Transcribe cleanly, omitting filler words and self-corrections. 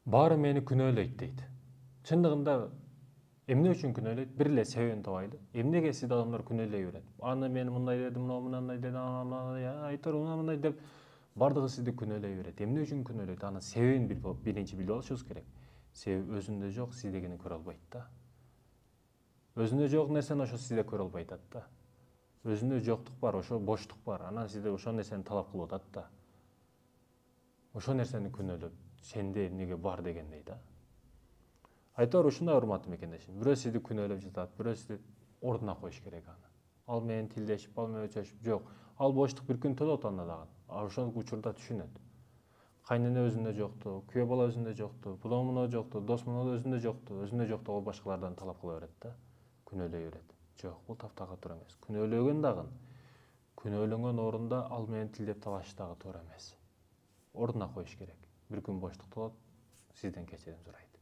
Баары мени күнөөлөйт дейт. Чындыгында эмне үчүн күнөөлөйт? Бир эле себебин табайлы. Эмнеге сизди адамдар күнөөлөй берет? Аны мен мындай дедим, мындай дедим, айтор мындай деп бардыгы сизди күнөөлөй берет. Эмне үчүн күнөөлөйт? Анын себебин биринчи билип алышыбыз керек. Себеби өзүндө жок, сиздегини көрө албайт да. Өзүндө жок нерсени ошо сизде көрө албай атат да. Өзүндө жоктук бар, ошо боштук бар. Анан сизде ошол нерсени талап кылып атат да. Ошол нерсени күнөөлөп, сенде эмнеге бар дегендей да. Айтор ушундай урматтуу мекендешим. Бирөө сизди күнөөлөп жатат, бирөө сизди ордуна коюш керек аны. Ал менен тилдешип, ал менен өчөшүп, жок. Ал боштук бир күн төлөп анда дагы. Ошол учурда түшүнөт. Кайнене өзүндө жокту, күйөө бала өзүндө жокту, бул муну жокту, дос муну өзүндө жокту, ол башкалардан талап кыла берет да. Күнөөлөй берет. Жок, бул таптакыр туура эмес. Күнөөлөгөн дагы күнөөлөнгөн орунда ал менен тилдеп талашыш дагы туура эмес. Ордуна коюш керек. Bir gün boşluk tutup sizden keçirim сурайт.